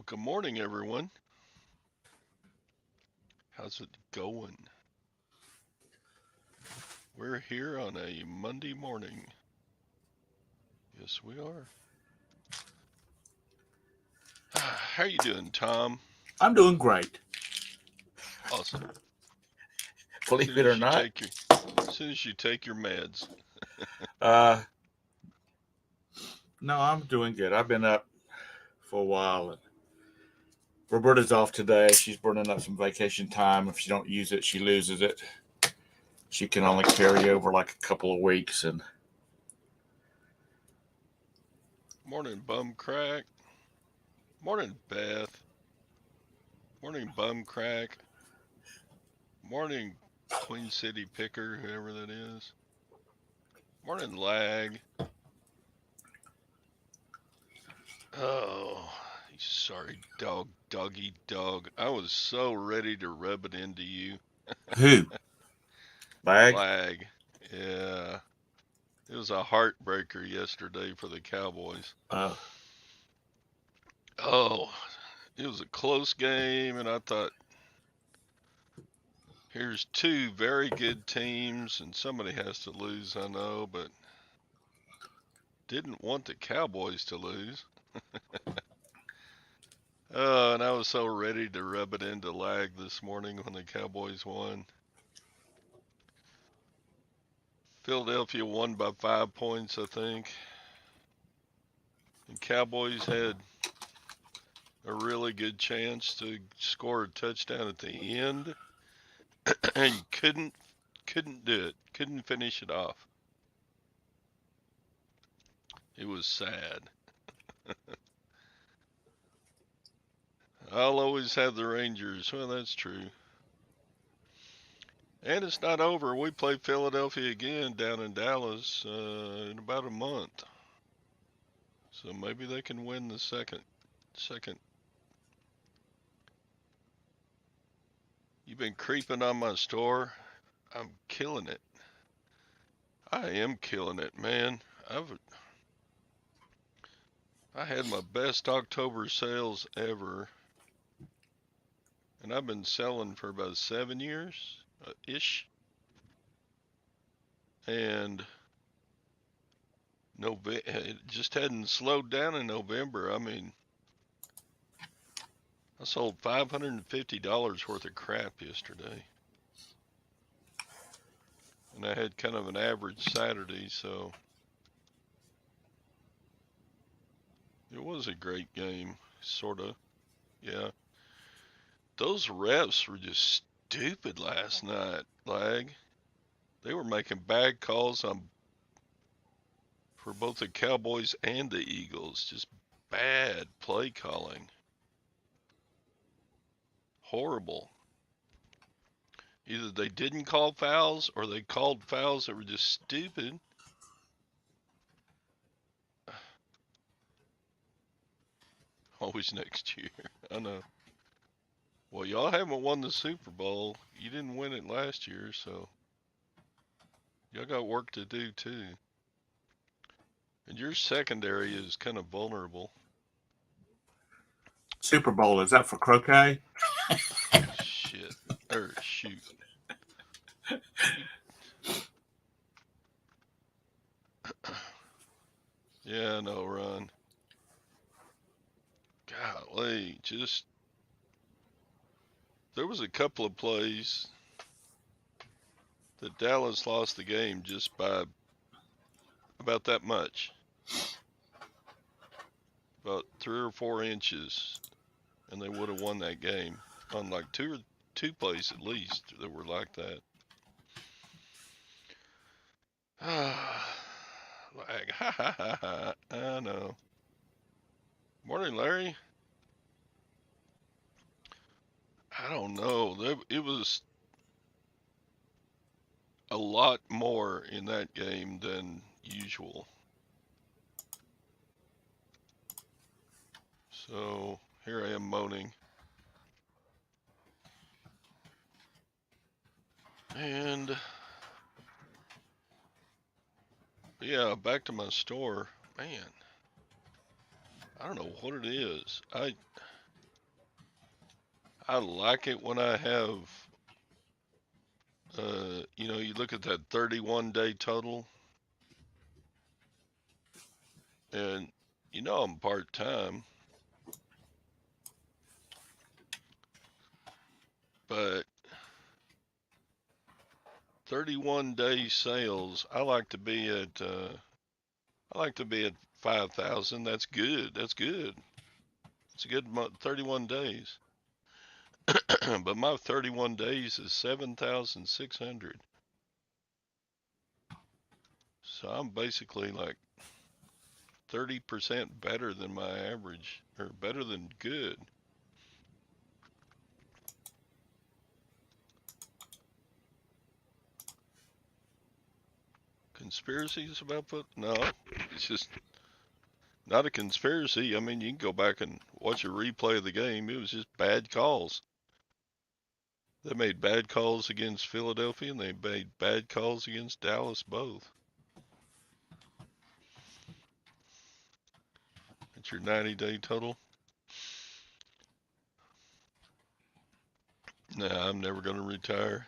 Well, good morning, everyone. How's it going? We're here on a Monday morning. Yes, we are. How you doing, Tom? I'm doing great. Awesome. As Believe soon it or as you not. take your, as soon as you take your meds. Uh, no, I'm doing good. I've been up for a while. And Roberta's off today. She's burning up some vacation time. If she don't use it, she loses it. She can only carry over like a couple of weeks. And Morning, Bum Crack. Morning, Beth. Morning, Bum Crack. Morning, Queen City Picker, whoever that is. Morning, Lag. Oh, sorry, doggy dog. I was so ready to rub it into you. who? Bag? Lag. Yeah. It was a heartbreaker yesterday for the Cowboys. Uh, Oh, it was a close game, and I thought, here's two very good teams, and somebody has to lose, I know, but didn't want the Cowboys to lose. Oh, and I was so ready to rub it into Lag this morning when the Cowboys won. Philadelphia won by 5 points, I think. And Cowboys had a really good chance to score a touchdown at the end and couldn't do it. Couldn't finish it off. It was sad. I'll always have the Rangers. Well, that's true. And it's not over. We play Philadelphia again down in Dallas in about a month. So maybe they can win the second. You've been creeping on my store. I'm killing it. I am killing it, man. I had my best October sales ever, and I've been selling for about 7 years ish. And it just hadn't slowed down in November. I mean, I sold $550 worth of crap yesterday. And I had kind of an average Saturday, so it was a great game, sort of. Yeah. Those refs were just stupid last night, Lag. They were making bad calls on for both the Cowboys and the Eagles. Just bad play calling. Horrible. Either they didn't call fouls or they called fouls that were just stupid. Always next year. I know. Well, y'all haven't won the Super Bowl. You didn't win it last year, so y'all got work to do too. And your secondary is kind of vulnerable. Super Bowl, is that for croquet? Shit. Or shoot. You, yeah, no, Ron. Golly, just there was a couple of plays that Dallas lost the game just by about that much, about 3 or 4 inches, and they would have won that game on like two plays at least that were like that. Like, ha ha ha ha. I know. Morning, Larry. I don't know. It was a lot more in that game than usual. So here I am moaning. And yeah, back to my store. Man, I don't know what it is. I like it when I have, you look at that 31-day total, and I'm part time, but 31-day sales, I like to be at 5,000. That's good. That's good. It's a good month, 31 days. But my 31 days is 7,600. So I'm basically like 30% better than my average, or better than good. Conspiracies about foot? No, it's just not a conspiracy. I mean, you can go back and watch a replay of the game. It was just bad calls. They made bad calls against Philadelphia and they made bad calls against Dallas both. That's your 90-day total. Nah, I'm never going to retire.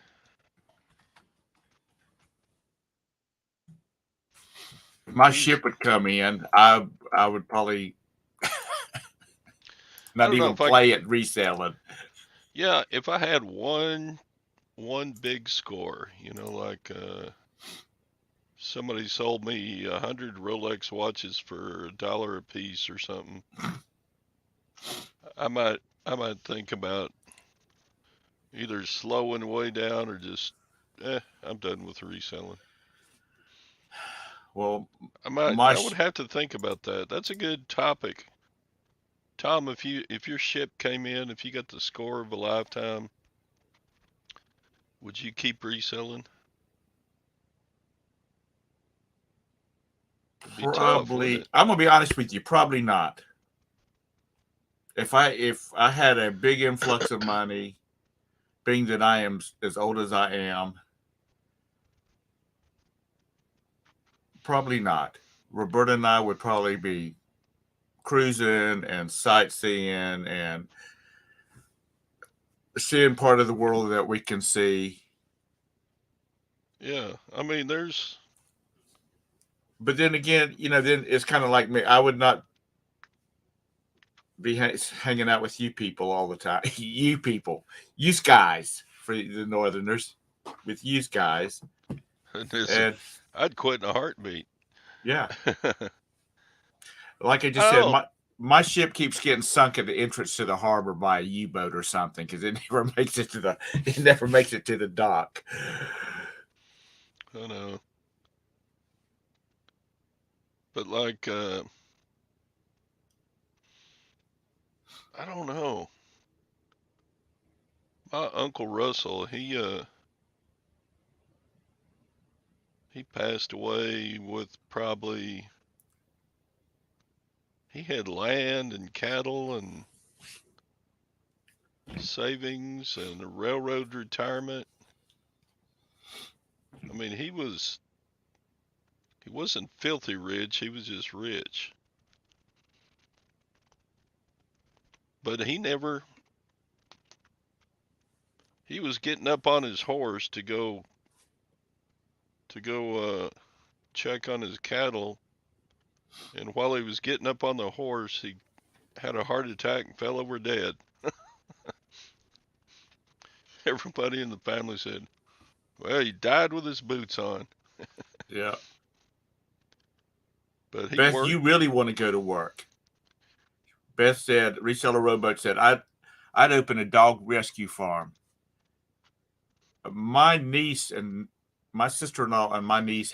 If my ship would come in, I would probably I not don't know even if I, play it reselling. yeah, if I had one big score, like somebody sold me 100 Rolex watches for $1 a piece or something, I might think about either slowing way down or just, I'm done with reselling. Well, I would have to think about that. That's a good topic. Tom, if your ship came in, if you got the score of a lifetime, would you keep reselling? It'd be tough, wouldn't probably, it? I'm gonna be honest with you, probably not. If I had a big influx of money, being that I am as old as I am, probably not. Roberta and I would probably be cruising and sightseeing and seeing part of the world that we can see. Yeah, I mean, But then again, then it's kind of like me. I would not be hanging out with you people all the time. You people, you guys for the Northerners, with you guys, and I'd quit in a heartbeat. yeah, like I just said, Oh, my ship keeps getting sunk at the entrance to the harbor by a U-boat or something because it never makes it to the dock. I know. But like, I don't know. My Uncle Russell, he passed away with probably he had land and cattle and savings and a railroad retirement. I mean, he wasn't filthy rich, he was just rich. But he was getting up on his horse to go check on his cattle, and while he was getting up on the horse, he had a heart attack and fell over dead. Everybody in the family said, "Well, he died with his boots on." Yeah, But he Beth, worked. you really want to go to work? Beth said, reseller rowboat said, I'd open a dog rescue farm. My niece and my sister-in-law and my niece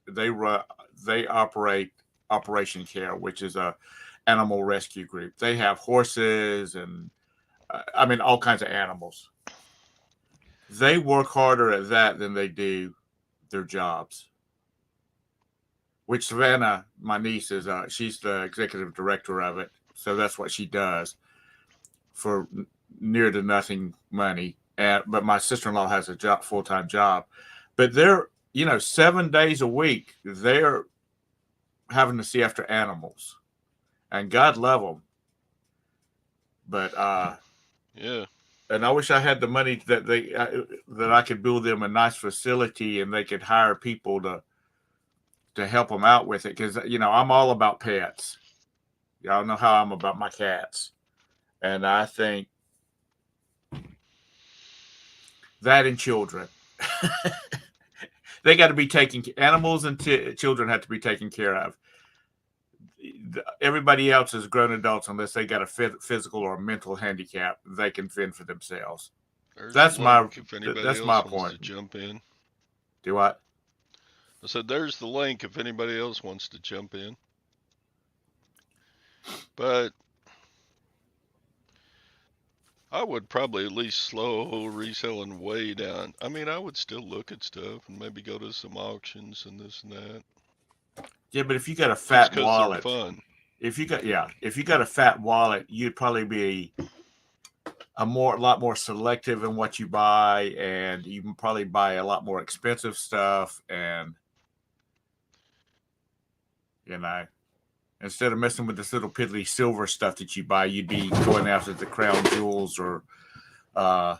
they run they operate Operation Care, which is a animal rescue group. They have horses and I mean all kinds of animals. They work harder at that than they do their jobs. Which Savannah, my niece, she's the executive director of it, so that's what she does for near to nothing money. But my sister-in-law has a job, full-time job, but they're 7 days a week they're having to see after animals, and God love them. But Yeah. and I wish I had the money that I could build them a nice facility and they could hire people to help them out with it, because I'm all about pets. Y'all know how I'm about my cats, and I think that and children, they got to be taken. Animals and children have to be taken care of. Everybody else is grown adults unless they got a physical or mental handicap. They can fend for themselves. There's the That's my link if anybody that's my else wants point. to jump in. Do what? I said, there's the link if anybody else wants to jump in. But I would probably at least slow reselling way down. I mean, I would still look at stuff and maybe go to some auctions and this and that. Yeah, but if you got a Just fat because they're wallet, fun. if you got a fat wallet, you'd probably be a lot more selective in what you buy, and you can probably buy a lot more expensive stuff, and instead of messing with this little piddly silver stuff that you buy, you'd be going after the crown jewels or uh,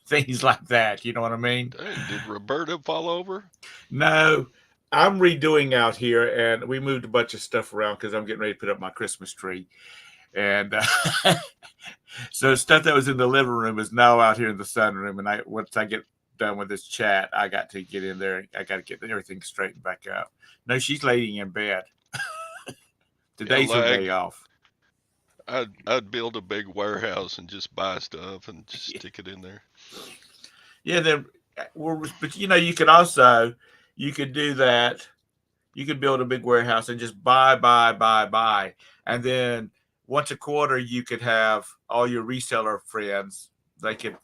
things like that. You know what I mean? Dang, did Roberta fall over? No, I'm redoing out here, and we moved a bunch of stuff around because I'm getting ready to put up my Christmas tree, and so stuff that was in the living room is now out here in the sunroom. And once I get done with this chat, I got to get in there. I got to get everything straightened back up. No, she's laying in bed. Yeah, Today's her day off. I'd build a big warehouse and just buy stuff and just stick it in there. Yeah, but you could do that. You could build a big warehouse and just buy, and then once a quarter you could have all your reseller friends. They could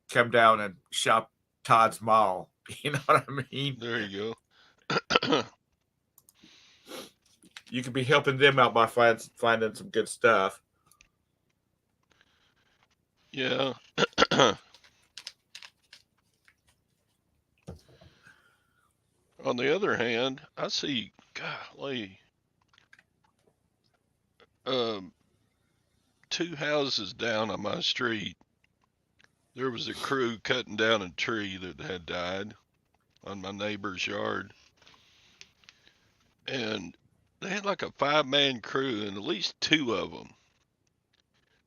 come down and shop Todd's Mall. You know what I mean? There you go. You could be helping them out by finding some good stuff. Yeah. On the other hand, I see, golly, 2 houses down on my street, there was a crew cutting down a tree that had died on my neighbor's yard. And they had like a 5-man crew, and at least 2 of them.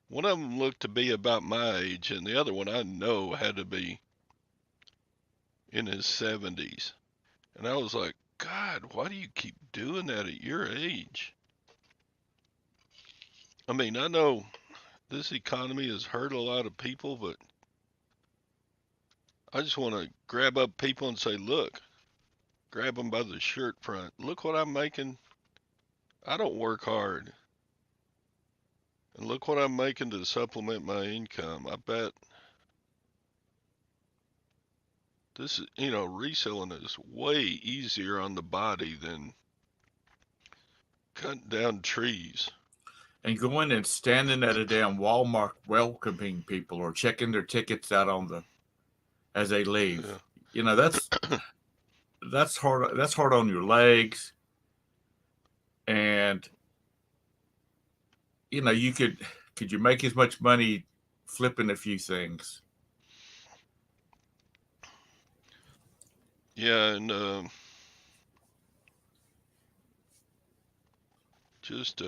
One of them looked to be about my age, and the other one I know had to be in his 70s. And I was like, God, why do you keep doing that at your age? I mean, I know this economy has hurt a lot of people, but I just want to grab up people and say, look, grab them by the shirt front. Look what I'm making. I don't work hard. And look what I'm making to supplement my income. I bet this is, reselling is way easier on the body than cutting down trees. And going and standing at a damn Walmart welcoming people or checking their tickets out as they leave. Yeah. That's hard. That's hard on your legs. And could you make as much money flipping a few things? Yeah, and just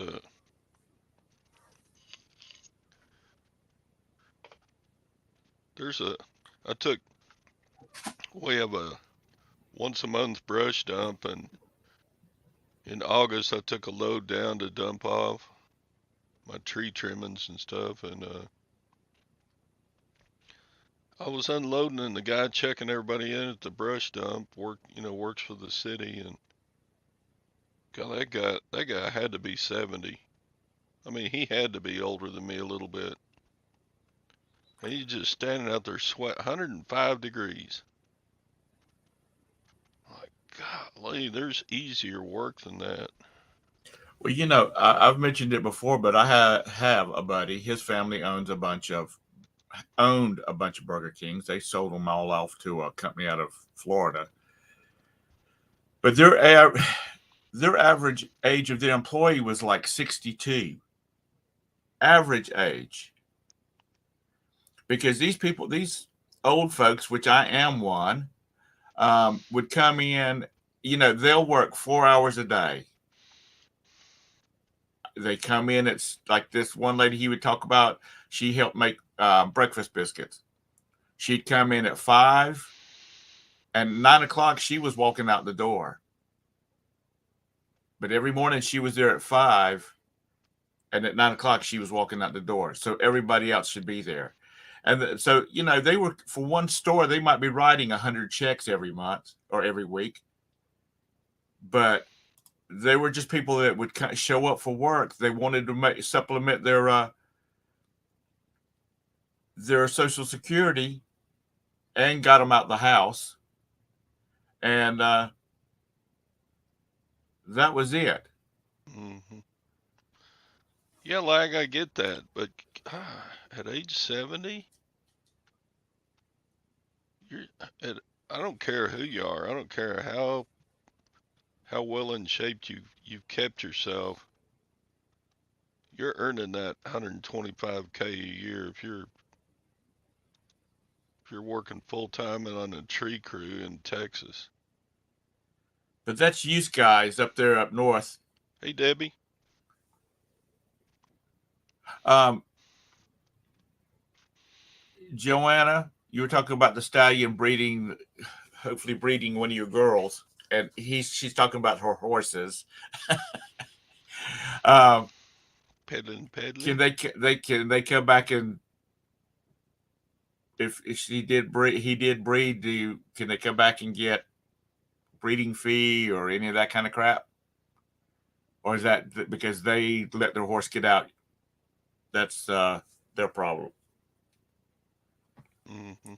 we have a once a month brush dump, and in August I took a load down to dump off my tree trimmings and stuff, and I was unloading, and the guy checking everybody in at the brush dump works for the city, and God, that guy had to be 70. I mean, he had to be older than me a little bit. And he's just standing out there sweat 105 degrees. Like, golly, there's easier work than that. Well, I've mentioned it before, but I have a buddy. His family owned a bunch of Burger Kings. They sold them all off to a company out of Florida. But their average age of the employee was like 62. Average age. because these people, these old folks, which I am one, would come in. They'll work 4 hours a day. They come in. It's like this one lady he would talk about. She helped make breakfast biscuits. She'd come in at 5, and 9 o'clock she was walking out the door. But every morning she was there at 5, and at 9 o'clock she was walking out the door. So everybody else should be there. And so, they were, for one store, they might be writing 100 checks every month or every week. But they were just people that would show up for work. They wanted to supplement their Social Security, and got them out the house. And that was it. Mm-hmm. Yeah, Lag, I get that, but at age 70, you're I don't care who you are. I don't care how well in shape you've kept yourself. You're earning that 125K a year if you're working full time and on a tree crew in Texas. But that's you guys up there up north. Hey, Debbie. Joanna, you were talking about the stallion breeding, hopefully breeding one of your girls, and she's talking about her horses. Peddling. Can they come back, and if he did breed, can they come back and get breeding fee or any of that kind of crap? Or is that because they let their horse get out? That's their problem. Mm-hmm.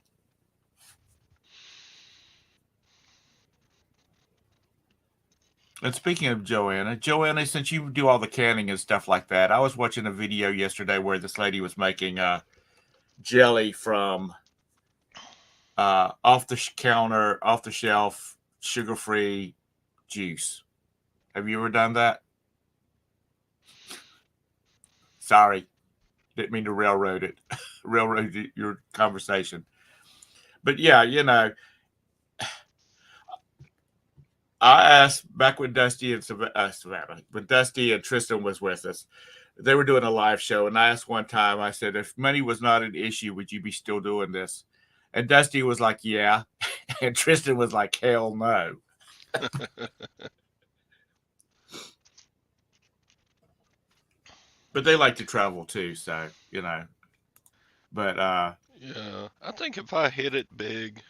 And speaking of Joanna, since you do all the canning and stuff like that, I was watching a video yesterday where this lady was making jelly from off the counter, off the shelf, sugar-free juice. Have you ever done that? Sorry, didn't mean to railroad your conversation. But yeah, I asked back when Dusty and Savannah, when Dusty and Tristan was with us, they were doing a live show, and I asked one time, I said, if money was not an issue, would you be still doing this? And Dusty was like, yeah. And Tristan was like, hell no. But they like to travel too, so, But yeah, I think if I hit it big,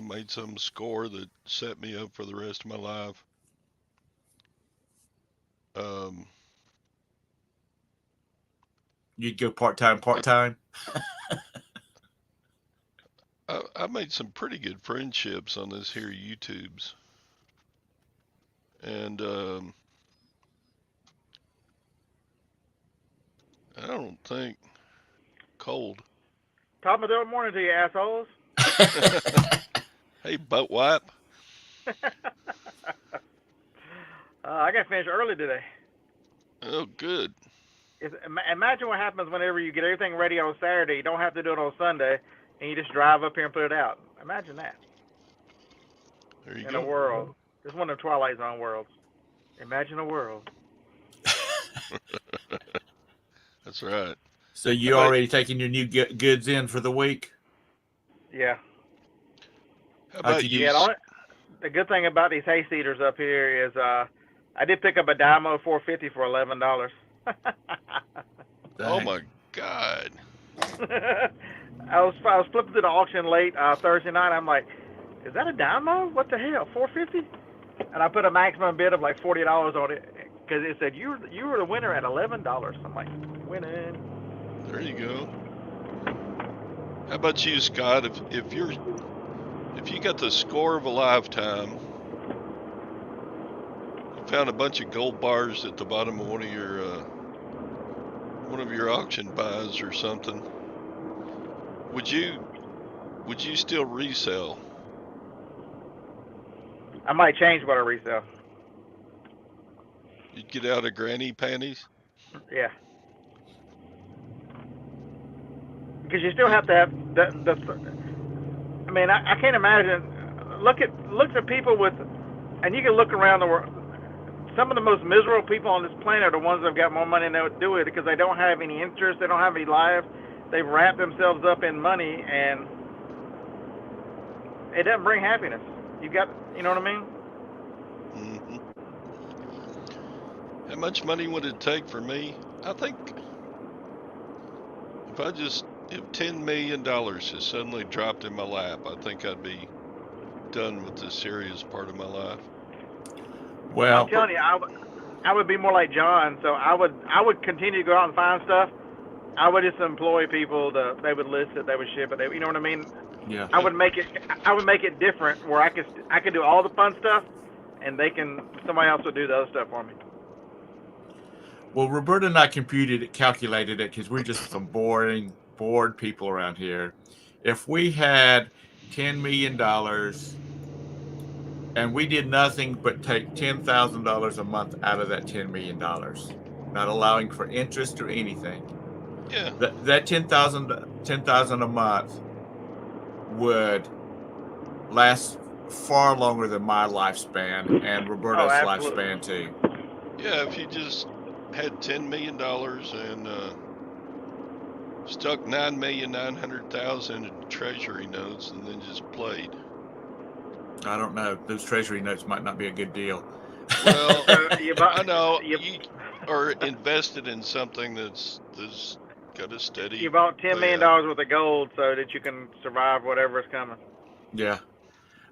made some score that set me up for the rest of my life. You'd go part-time? I made some pretty good friendships on this here YouTubes. And I don't think cold. Top of the morning to you, assholes. Hey, butt wipe. I got finished early today. Oh, good. Imagine what happens whenever you get everything ready on Saturday. You don't have to do it on Sunday, and you just drive up here and put it out. Imagine that. There you in go. a world. It's one of the Twilight Zone worlds. Imagine a world. That's right. So you already taking your new goods in for the week? Yeah. How about you? Yeah, the good thing about these hay seeders up here is I did pick up a Dymo 450 for $11. Oh my God. I was flipping through the auction late Thursday night. I'm like, is that a Dymo? What the hell, 450? And I put a maximum bid of like $40 on it because it said you were the winner at $11. I'm like, winning. There you go. How about you, Scott? If you got the score of a lifetime, you found a bunch of gold bars at the bottom of one of your auction buys or something, would you still resell? I might change what I resell. You'd get out of granny panties? Yeah. because you still have to have I mean, I can't imagine. Look at people with, and you can look around the world. Some of the most miserable people on this planet are ones that've got more money than they would do it because they don't have any interest, they don't have any life, they've wrapped themselves up in money, and it doesn't bring happiness. You know what I mean? Mm-hmm. How much money would it take for me? I think if $10 million has suddenly dropped in my lap, I think I'd be done with the serious part of my life. Well, I'm telling you, I would be more like John. So I would continue to go out and find stuff. I would just employ people they would list it, they would ship it. You know what I mean? yeah. I would make it different where I could do all the fun stuff, and somebody else would do the other stuff for me. Well, Roberta and I calculated it because we're just some bored people around here. If we had $10 million and we did nothing but take $10,000 a month out of that $10 million, not allowing for interest or anything, Yeah. that $10,000 a month would last far longer than my lifespan and Roberta's lifespan too. Yeah, if you just had $10 million and stuck $9,900,000 in treasury notes and then just played. I don't know. Those treasury notes might not be a good deal. Well, I know. Or invested in something that's got a steady. You bought $10 million worth of gold so that you can survive whatever is coming. Yeah.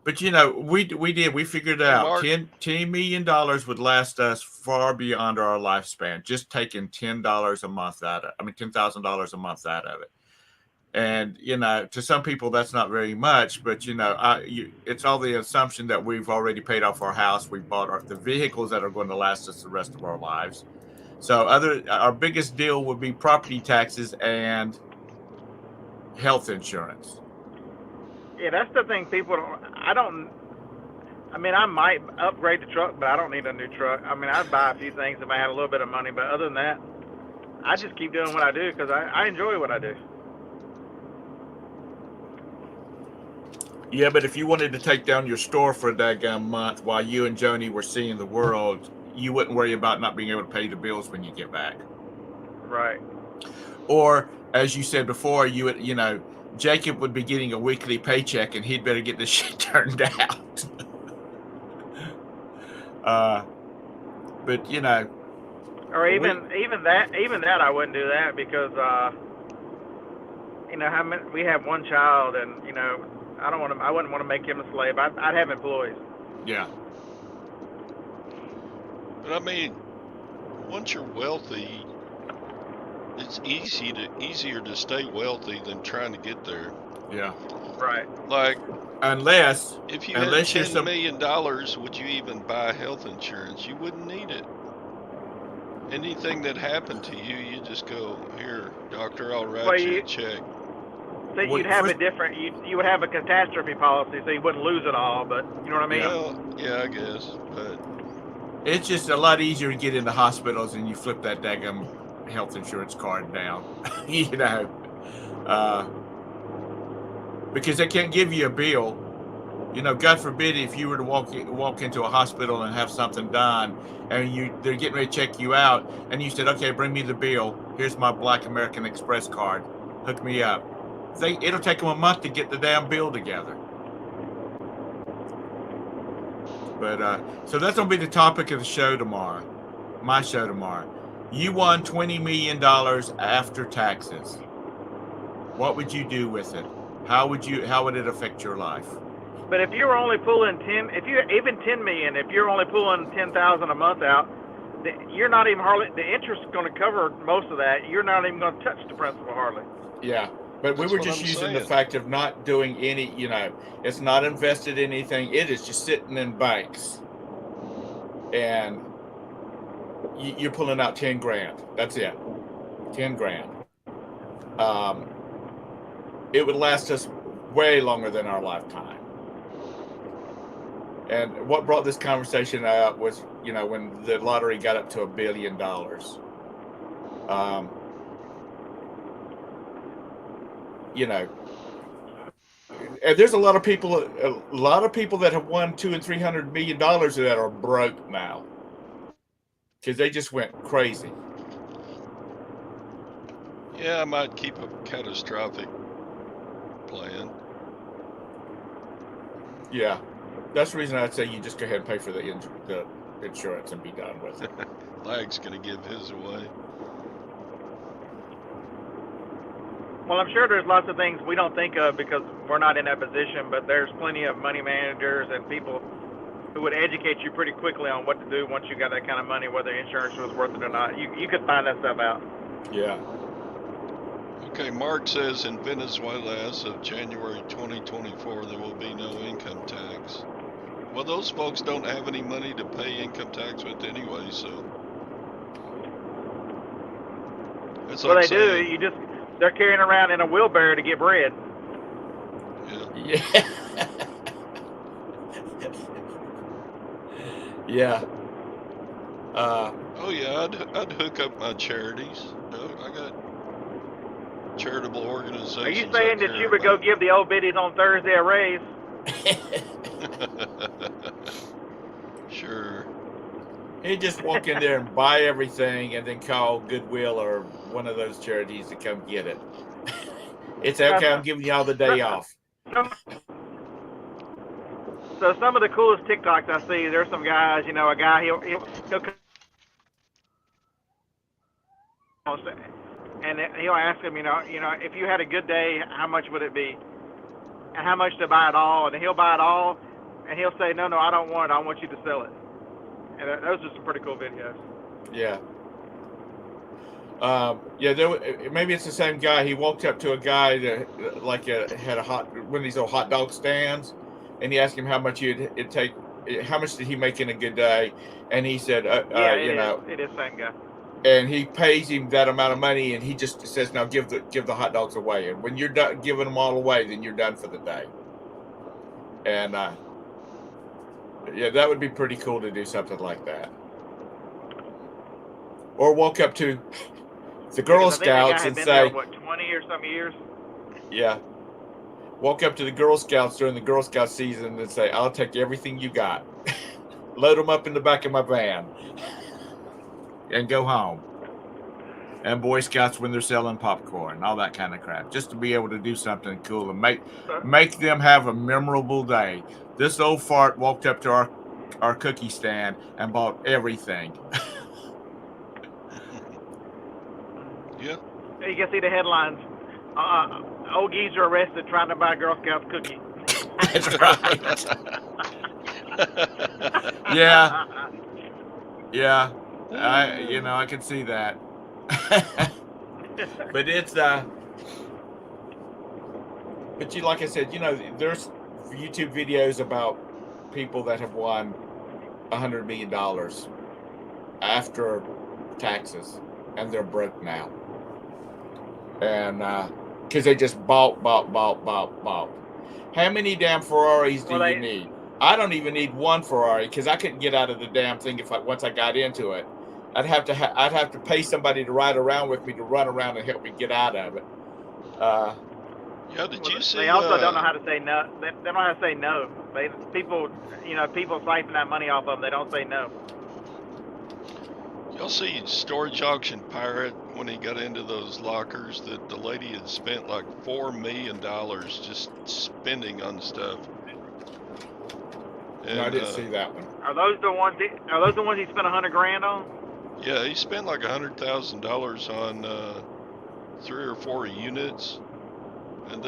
But we figured it out. Mark, $10 million would last us far beyond our lifespan, just taking $10 a month $10,000 a month out of it. And, to some people that's not very much, but it's all the assumption that we've already paid off our house. We bought the vehicles that are going to last us the rest of our lives. So our biggest deal would be property taxes and health insurance. Yeah, that's the thing. I might upgrade the truck, but I don't need a new truck. I mean, I'd buy a few things if I had a little bit of money, but other than that, I just keep doing what I do because I enjoy what I do. Yeah, but if you wanted to take down your store for a daggone month while you and Joni were seeing the world, you wouldn't worry about not being able to pay the bills when you get back. Right. Or, as you said before, Jacob would be getting a weekly paycheck and he'd better get this shit turned out. But or even that I wouldn't do that because we have one child and I wouldn't want to make him a slave. I'd have employees. Yeah. But I mean, once you're wealthy, it's easier to stay wealthy than trying to get there. Yeah. Right. Like, if you had $10 million, would you even buy health insurance? You wouldn't need it. Anything that happened to you, you just go, here, doctor, I'll write you a check. So you'd have it different. You would have a catastrophe policy, so you wouldn't lose it all. But you know what I mean? Well, yeah, I guess. But it's just a lot easier to get into hospitals and you flip that daggum health insurance card down. Because they can't give you a bill. God forbid if you were to walk into a hospital and have something done, and they're getting ready to check you out, and you said, "Okay, bring me the bill. Here's my Black American Express card. Hook me up." It'll take them a month to get the damn bill together. But so that's gonna be the topic of the show tomorrow. My show tomorrow. You won $20 million after taxes. What would you do with it? How would it affect your life? But if you're only pulling even $10 million, if you're only pulling $10,000 a month out, you're not even the interest is going to cover most of that. You're not even going to touch the principal hardly. Yeah, but we were just using the fact of not doing any. It's not invested in anything. It is just sitting in banks, and you're pulling out 10 grand. That's it, 10 grand. It would last us way longer than our lifetime. And what brought this conversation up was, when the lottery got up to $1 billion. 1 you know, and there's a lot of people that have won $200 and $300 million that are broke now because they just went crazy. Yeah, I might keep a catastrophic plan. Yeah, that's the reason I'd say you just go ahead and pay for the insurance and be done with it. Lag's gonna give his away. Well, I'm sure there's lots of things we don't think of because we're not in that position, but there's plenty of money managers and people who would educate you pretty quickly on what to do once you got that kind of money, whether insurance was worth it or not. You could find that stuff out. Yeah. Okay, Mark says in Venezuela as of January 2024 there will be no income tax. Well, those folks don't have any money to pay income tax with anyway, so. It's Well, like they saying, do. They're carrying around in a wheelbarrow to get bread. Yeah. Yeah. Oh yeah, I'd hook up my charities. I got charitable organizations. Are you saying that you would go give the old biddies on Thursday a raise? Sure. He'd just walk in there and buy everything and then call Goodwill or one of those charities to come get it. It's okay, I'm giving y'all the day off. So some of the coolest TikToks I see, there's some guys, a guy, he'll and he'll ask him, if you had a good day, how much would it be? And how much to buy it all? And he'll buy it all, and he'll say, no, I don't want it. I want you to sell it. And those are some pretty cool videos. Yeah. Maybe it's the same guy. He walked up to a guy that had one of these old hot dog stands, and he asked him how much it'd take. How much did he make in a good day? And he said, it is same guy. And he pays him that amount of money, and he just says, "Now give the hot dogs away." And when you're done giving them all away, then you're done for the day. And that would be pretty cool to do something like that. Or walk up to the Girl Scouts and say, there, 20 or some years? Yeah. Walk up to the Girl Scouts during the Girl Scout season and say, I'll take everything you got. Load them up in the back of my van. And go home. And Boy Scouts when they're selling popcorn, all that kind of crap. Just to be able to do something cool and make them have a memorable day. This old fart walked up to our cookie stand and bought everything. Yeah. You can see the headlines. Old geezer arrested trying to buy Girl Scout cookie. That's right. Yeah. Yeah. I can see that. But it's but like I said, there's YouTube videos about people that have won $100 million after taxes, and they're broke now. And because they just bought. How many damn Ferraris do you need? I don't even need one Ferrari because I couldn't get out of the damn thing once I got into it. I'd have to pay somebody to ride around with me to run around and help me get out of it. Did you see? They also don't know how to say no. They don't know how to say no. People siphon that money off of them. They don't say no. Y'all see Storage Auction Pirate when he got into those lockers that the lady had spent like $4 million just spending on stuff. And, no, I didn't see that one. Are those the ones he spent $100,000 on? Yeah, he spent like $100,000 on 3 or 4 units, and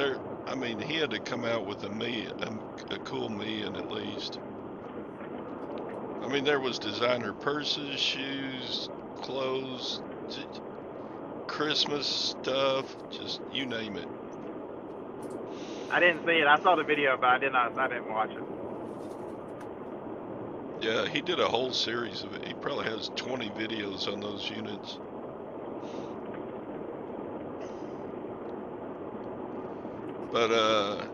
he had to come out with a cool million at least. I mean, there was designer purses, shoes, clothes, Christmas stuff, just you name it. I didn't see it. I saw the video, but I didn't watch it. Yeah, he did a whole series of it. He probably has 20 videos on those units. But I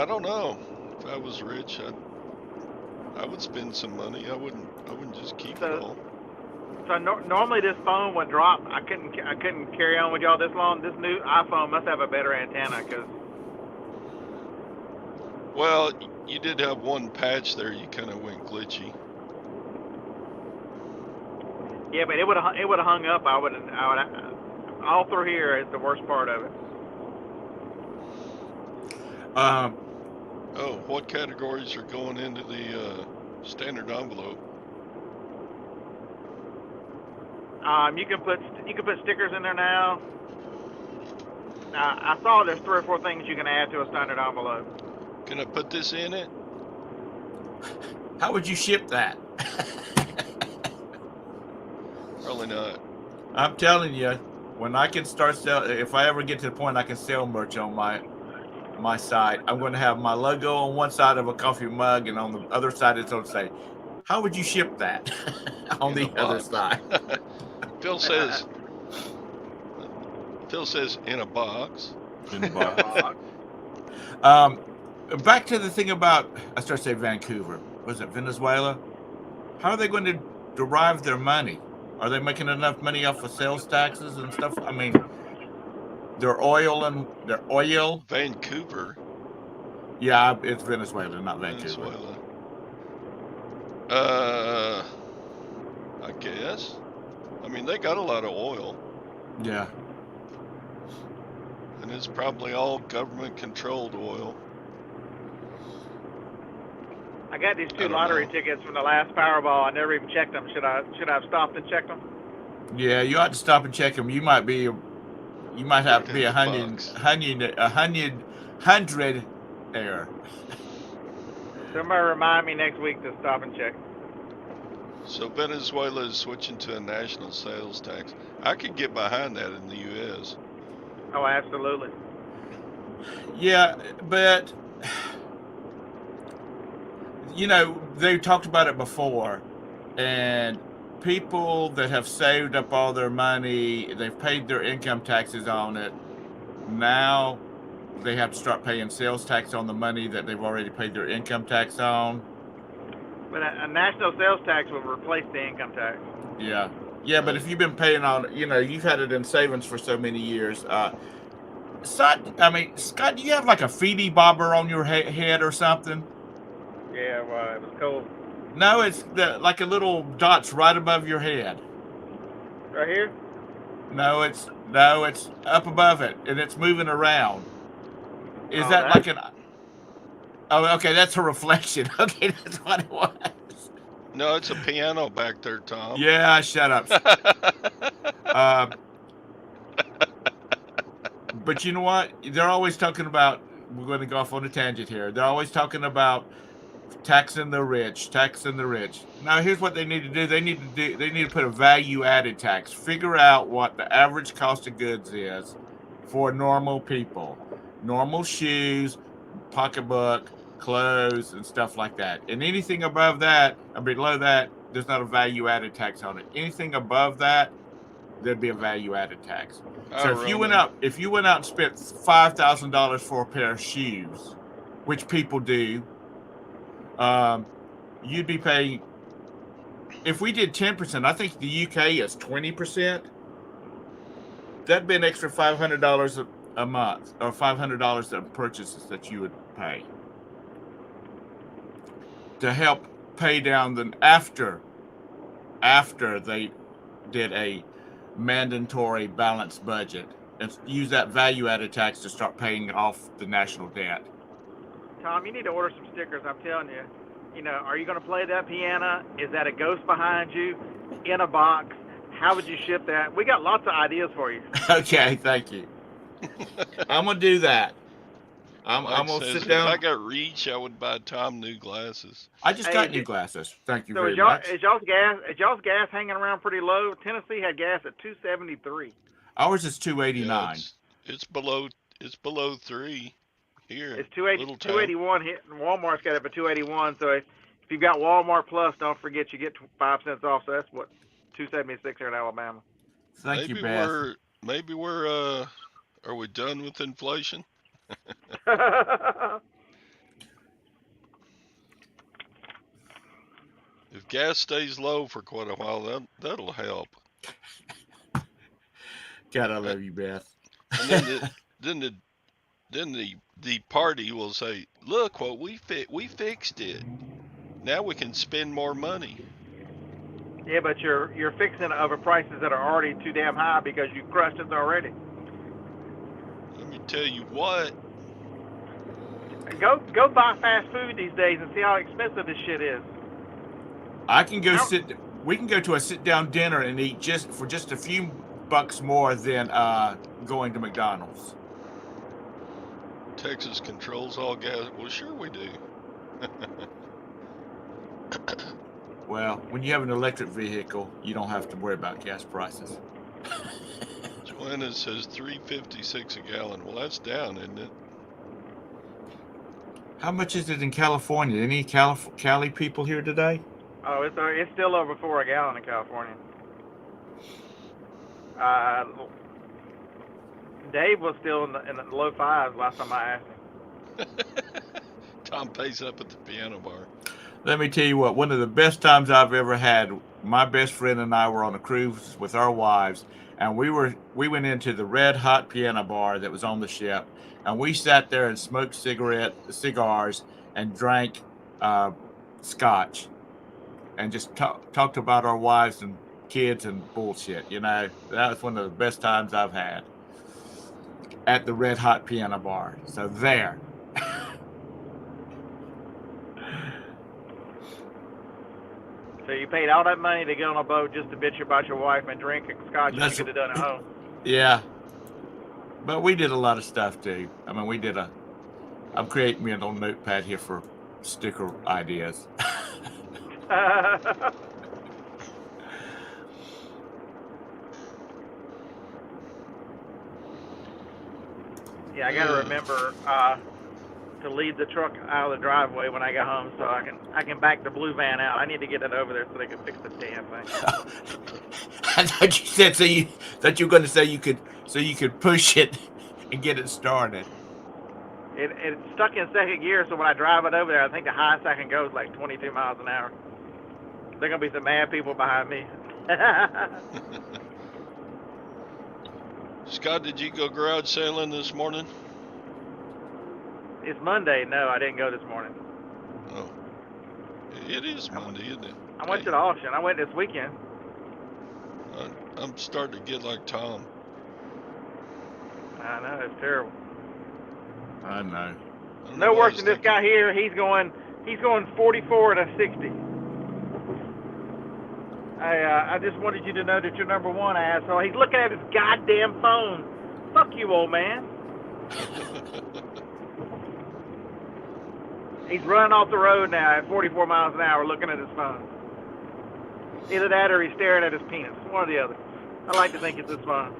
don't know. If I was rich, I would spend some money. I wouldn't just keep it all. So normally this phone would drop. I couldn't carry on with y'all this long. This new iPhone must have a better antenna, cause Well, you did have one patch there. You kind of went glitchy. yeah, but it would have hung up. I would all through here is the worst part of it. Oh, what categories are going into the standard envelope? You can put stickers in there now. I saw there's 3 or 4 things you can add to a standard envelope. Can I put this in it? How would you ship that? Probably not. I'm telling you, when I can start sell, if I ever get to the point I can sell merch on my site, I'm going to have my logo on one side of a coffee mug, and on the other side it's going to say, "How would you ship that?" on the other side. Phil says in a box. In the box. Back to the thing about, I started to say Vancouver. Was it Venezuela? How are they going to derive their money? Are they making enough money off of sales taxes and stuff? I mean, their oil. Vancouver. Yeah, it's Venezuela, not Vancouver. Venezuela. I guess. I mean, they got a lot of oil. Yeah. And it's probably all government-controlled oil. I got these 2 lottery tickets from the last Powerball. I never even checked them. Should I have stopped and checked them? Yeah, you ought to stop and check them. You might have to be a hundred error. Somebody remind me next week to stop and check. So Venezuela is switching to a national sales tax. I could get behind that in the U.S. Oh, absolutely. Yeah, but they talked about it before, and people that have saved up all their money, they've paid their income taxes on it. Now they have to start paying sales tax on the money that they've already paid their income tax on. But a national sales tax will replace the income tax. Yeah. Yeah, but if you've been paying on, you've had it in savings for so many years. Scott, do you have like a feedy bobber on your head or something? Yeah, well, it was cold. No, it's like a little dots right above your head. Right here? No, it's up above it, and it's moving around. Is that like an? Oh, okay, that's a reflection. Okay, that's what it was. No, it's a piano back there, Tom. Yeah, shut up. But you know what? They're always talking about. We're going to go off on a tangent here. They're always talking about taxing the rich. Now, here's what they need to do. They need to put a value-added tax. Figure out what the average cost of goods is for normal people. Normal shoes, pocketbook, clothes, and stuff like that. And anything above that, or below that, there's not a value-added tax on it. Anything above that, there'd be a value-added tax. So if you went out and spent $5,000 for a pair of shoes, which people do, you'd be paying. If we did 10%, I think the UK is 20%. That'd be an extra $500 a month, or $500 of purchases that you would pay to help pay down the after they did a mandatory balanced budget, and use that value-added tax to start paying off the national debt. Tom, you need to order some stickers. I'm telling you. Are you going to play that piano? Is that a ghost behind you in a box? How would you ship that? We got lots of ideas for you. Okay, thank you. I'm gonna do that. I'm gonna sit down. If I got reach, I would buy Tom new glasses. I just got new glasses. Thank you very much. Is y'all's gas hanging around pretty low? Tennessee had gas at 273. Ours is 289. Yeah, it's below 3 here. It's 281 here. Walmart's got it for 281. So if you've got Walmart Plus, don't forget you get 5 cents off. So that's what 276 here in Alabama. Thank you, Beth. Maybe are we done with inflation? If gas stays low for quite a while, that'll help. God, I Uh, love you, Beth. And then then the party will say, "Look what we fixed it. Now we can spend more money." Yeah, but you're fixing it over prices that are already too damn high because you crushed it already. Let me tell you what. Go buy fast food these days and see how expensive this shit is. I can go How, we can go to a sit down dinner and eat just a few bucks more than going to McDonald's. Texas controls all gas. Well, sure we do. Well, when you have an electric vehicle, you don't have to worry about gas prices. Joanna says 3.56 a gallon. Well, that's down, isn't it? How much is it in California? Any Cali people here today? oh, it's still over 4 a gallon in California. Uh, Dave was still in the low fives last time I asked him. Tom pays up at the piano bar. Let me tell you what, one of the best times I've ever had, my best friend and I were on a cruise with our wives, and we went into the red hot piano bar that was on the ship, and we sat there and smoked cigars and drank scotch and just talked about our wives and kids and bullshit. You know, that was one of the best times I've had at the red hot piano bar. So there. So you paid all that money to get on a boat just to bitch about your wife and drink scotch and you could have done at home. Yeah. But we did a lot of stuff too. I mean, I'm creating me a little notepad here for sticker ideas. Yeah, I got to remember to leave the truck out of the driveway when I get home so I can back the blue van out. I need to get it over there so they can fix the damn thing. I thought you said that you were going to say you could push it and get it started. It's stuck in second gear, so when I drive it over there, I think the highest I can go is like 22 miles an hour. There are going to be some mad people behind me. Scott, did you go garage sailing this morning? It's Monday. No, I didn't go this morning. Oh, it is Monday, isn't it? I went to the auction. I went this weekend. I'm starting to get like Tom. I know, it's terrible. I know. No worse than this guy here. He's going 44 and a 60. I just wanted you to know that you're number one, asshole. He's looking at his goddamn phone. Fuck you, old man. He's running off the road now at 44 miles an hour looking at his phone. Either that or he's staring at his penis. One or the other. I like to think it's his phone.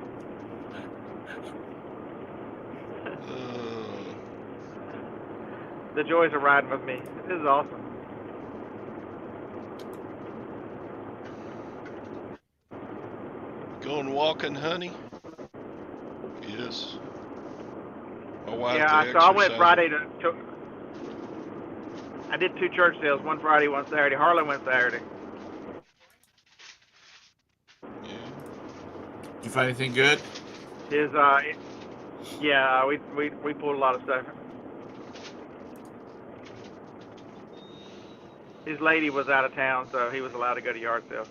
The joys of riding with me. This is awesome. Going walking, honey? Yes. My wife. Yeah, so I went Friday to I did 2 church sales, one Friday, one Saturday. Harlan went Saturday. Yeah. Did you find anything good? Yeah, we pulled a lot of stuff. His lady was out of town, so he was allowed to go to yard sales.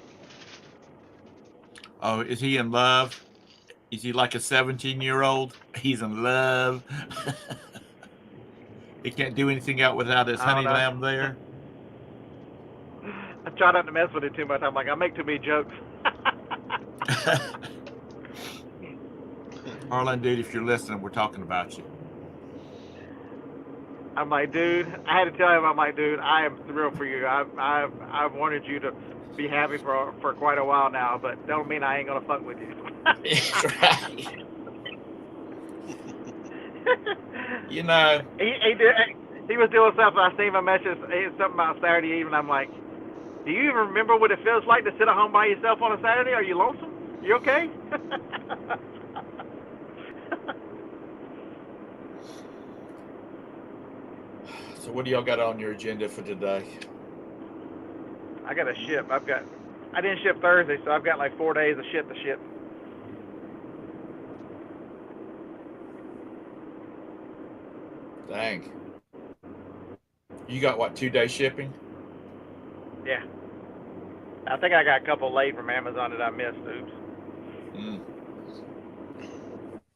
Oh, is he in love? Is he like a 17-year-old? He's in love. He can't do anything out without his honey lamb there. I try not to mess with it too much. I'm like, I make too many jokes. Harlan, dude, if you're listening, we're talking about you. I'm like, dude, I had to tell him, I'm like, dude, I am thrilled for you. I've wanted you to be happy for quite a while now, but don't mean I ain't gonna fuck with you. You know, he was doing something. I seen my message, something about Saturday evening. I'm like, do you even remember what it feels like to sit at home by yourself on a Saturday? Are you lonesome? You okay? so what do y'all got on your agenda for today? I got to ship. I didn't ship Thursday, so I've got like 4 days of shit to ship. Dang. You got what, 2-day shipping? Yeah. I think I got a couple late from Amazon that I missed. Oops. Mm.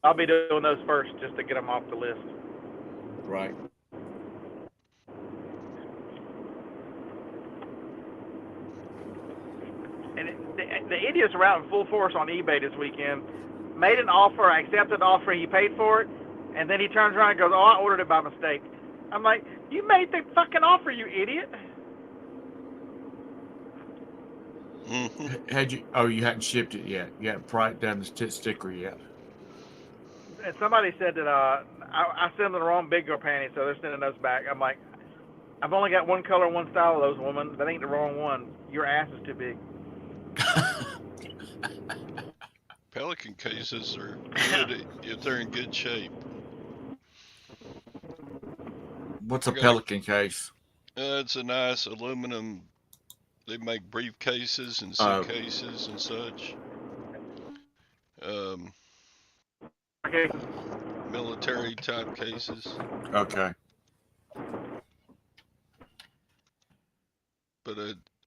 I'll be doing those first just to get them off the list. Right. And the idiots are out in full force on eBay this weekend. Made an offer, I accepted the offer, he paid for it, and then he turns around and goes, "Oh, I ordered it by mistake." I'm like, "You made the fucking offer, you idiot." Had you? Oh, you hadn't shipped it yet. You hadn't pried down the sticker yet. And somebody said that I sent them the wrong big girl panties, so they're sending those back. I'm like, I've only got one color, one style of those, woman. That ain't the wrong one. Your ass is too big. Pelican cases are good if they're in good shape. What's a Pelican case? It's a nice aluminum. They make briefcases and suitcases and such. Okay. Military type cases. Okay. But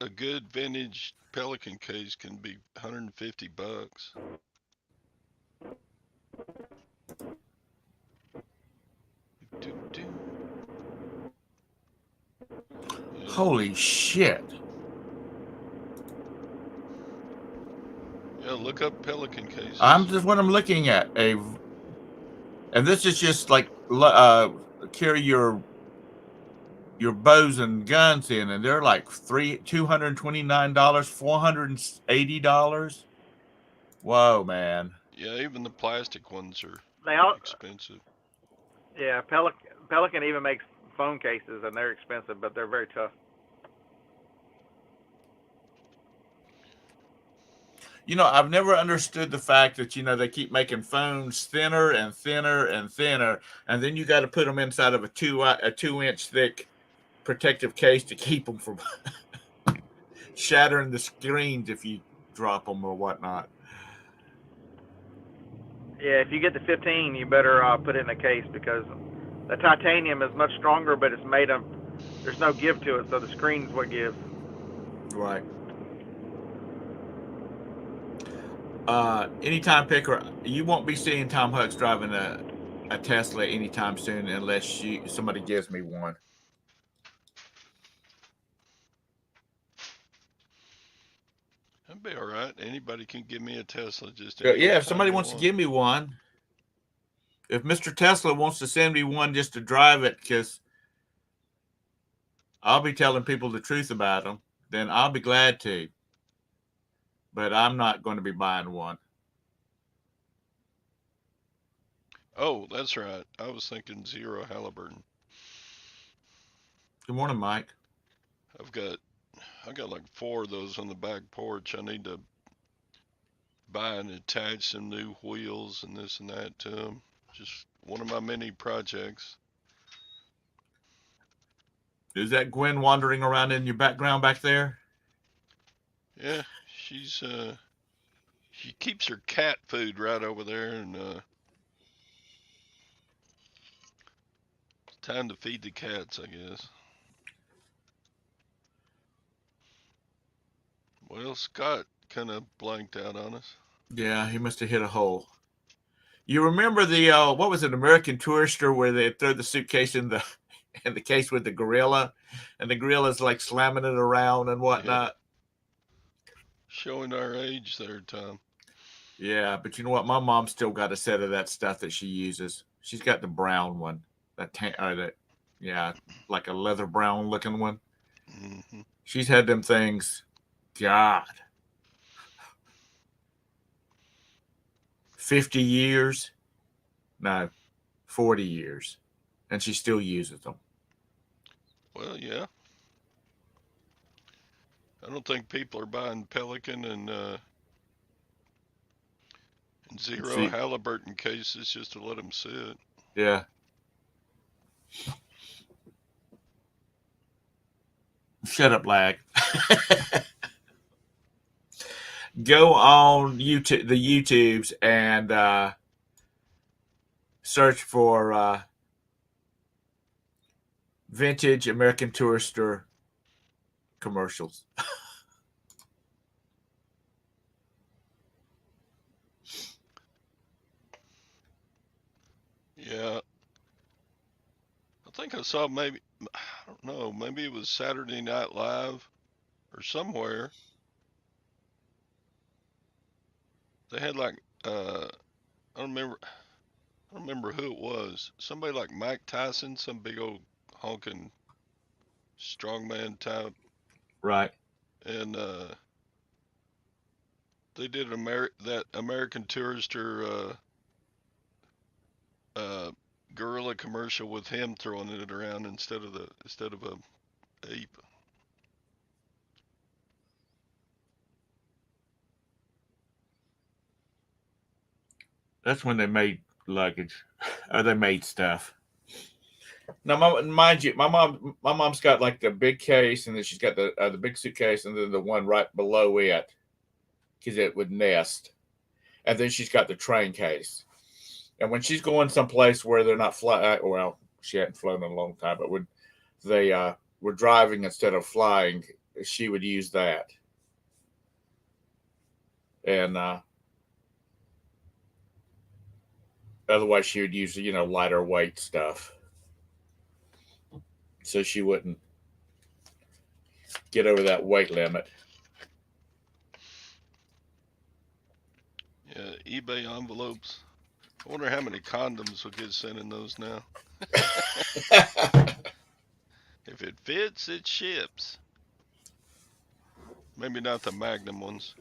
a good vintage Pelican case can be $150. Yeah. Holy shit. Yeah, look up Pelican cases. I'm just what I'm looking at. And this is just like carry your bows and guns in, and they're like $229, $480. Whoa, man. Yeah, even the plastic ones are expensive. Yeah, Pelican even makes phone cases, and they're expensive, but they're very tough. You know, I've never understood the fact that, they keep making phones thinner and thinner and thinner, and then you got to put them inside of a 2-inch thick protective case to keep them from shattering the screens if you drop them or whatnot. Yeah, if you get the 15, you better put it in a case, because the titanium is much stronger, but it's made of, there's no give to it, so the screen's what gives. Right. Anytime picker, you won't be seeing Tom Hucks driving a Tesla anytime soon unless somebody gives me one. That'd be all right. Anybody can give me a Tesla. Yeah, if somebody wants to give me one, if Mr. Tesla wants to send me one just to drive it, because I'll be telling people the truth about them, then I'll be glad to. But I'm not going to be buying one. Oh, that's right. I was thinking Zero Halliburton. Good morning, Mike. I got like 4 of those on the back porch. I need to buy and attach some new wheels and this and that to them. Just one of my many projects. Is that Gwen wandering around in your background back there? Yeah, she keeps her cat food right over there, and it's time to feed the cats, I guess. Well, Scott kind of blanked out on us. Yeah, he must have hit a hole. You remember the what was it, American Tourister, where they throw the suitcase in the case with the gorilla, and the gorilla's like slamming it around and whatnot. Yeah. Showing our age there, Tom. Yeah, but you know what? My mom's still got a set of that stuff that she uses. She's got the brown one, like a leather brown looking one. Mm-hmm. She's had them things. God. 50 years? No, 40 years. And she still uses them. Well, yeah. I don't think people are buying Pelican and Zero Halliburton cases just to let them sit. Yeah. Shut up, lag. Go on YouTube, the YouTubes, and search for vintage American Tourister commercials. Yeah, I think I saw maybe, I don't know, maybe it was Saturday Night Live or somewhere. They had like, I don't remember, I don't remember who it was. Somebody like Mike Tyson, some big old honking strongman type, Right. and they did that American Tourister gorilla commercial with him throwing it around instead of a ape. That's when they made luggage, or they made stuff. Now, mind you, my mom's got like the big case, and then she's got the big suitcase, and then the one right below it, because it would nest, and then she's got the train case. And when she's going someplace where they're not flying, well, she hadn't flown in a long time, but when they were driving instead of flying, she would use that. And otherwise, she would use lighter weight stuff, so she wouldn't get over that weight limit. Yeah, eBay envelopes. I wonder how many condoms will get sent in those now. If it fits, it ships. Maybe not the Magnum ones.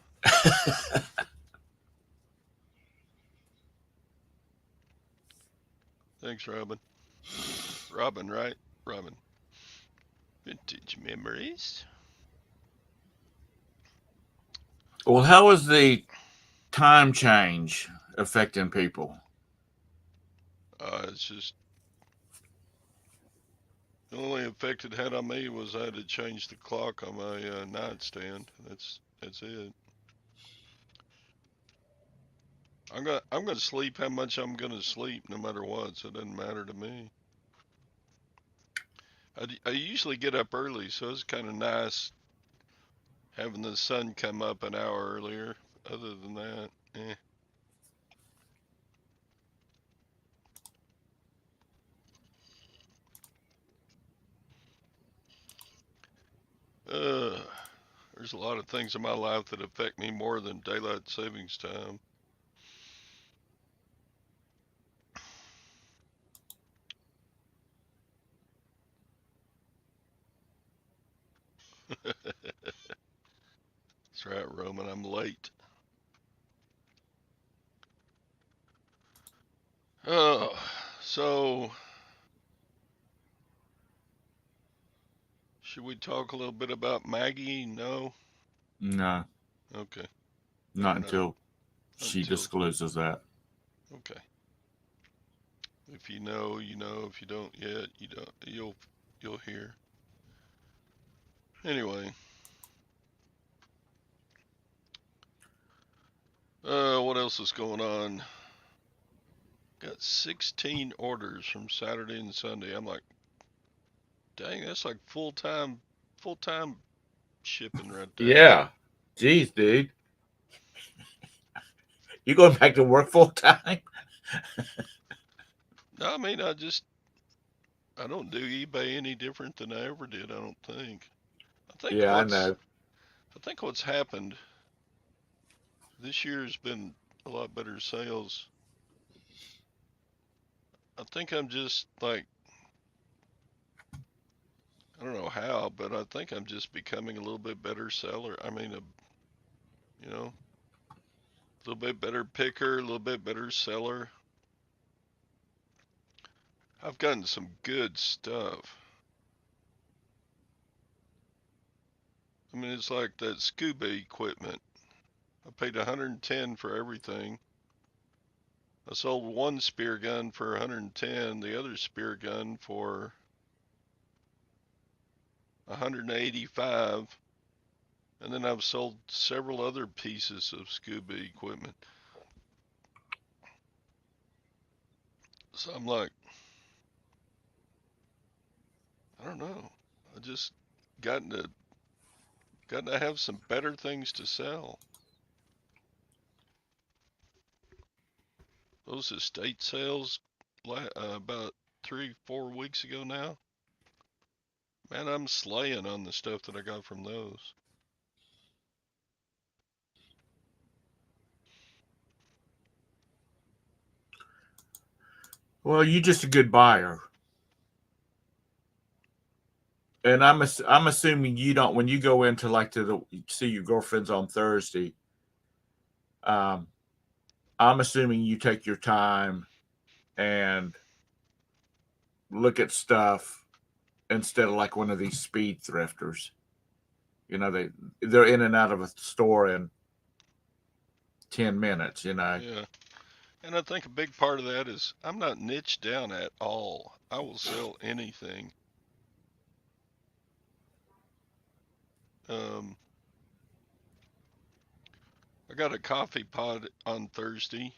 Thanks, Robin. Robin, right? Robin. Vintage memories. Well, how is the time change affecting people? It's just the only effect it had on me was I had to change the clock on my nightstand. That's it. I'm gonna sleep how much I'm gonna sleep, no matter what. So it doesn't matter to me. I usually get up early, so it's kind of nice having the sun come up an hour earlier. Other than that, eh. Uh, there's a lot of things in my life that affect me more than daylight savings time. That's right, Roman. I'm late. Oh, so should we talk a little bit about Maggie? No? No, Okay. not Better not. until Not she until. discloses that. Okay. If you know, you know. If you don't yet, you don't. You'll hear. Anyway, what else is going on? Got 16 orders from Saturday and Sunday. I'm like, dang, that's like full time shipping right there. Yeah. Jeez, dude. You going back to work full time? No, I mean, I don't do eBay any different than I ever did. I don't think. I think Yeah, I what's know. I think what's happened this year's been a lot better sales. I think I'm just like, I don't know how, but I think I'm just becoming a little bit better seller. I mean, you know, a little bit better picker, a little bit better seller. I've gotten some good stuff. I mean, it's like that scuba equipment. I paid 110 for everything. I sold one spear gun for 110, the other spear gun for 185. And then I've sold several other pieces of scuba equipment. So I'm like, I don't know. I just gotten to have some better things to sell. Those estate sales about 3-4 weeks ago now. Man, I'm slaying on the stuff that I got from those. Well, you're just a good buyer. And I'm assuming you don't, when you go into like see your girlfriends on Thursday. Um, I'm assuming you take your time and look at stuff instead of like one of these speed thrifters. You know, they're in and out of a store in 10 minutes. You know. Yeah. And I think a big part of that is I'm not niched down at all. I will sell anything. Um, I got a coffee pot on Thursday,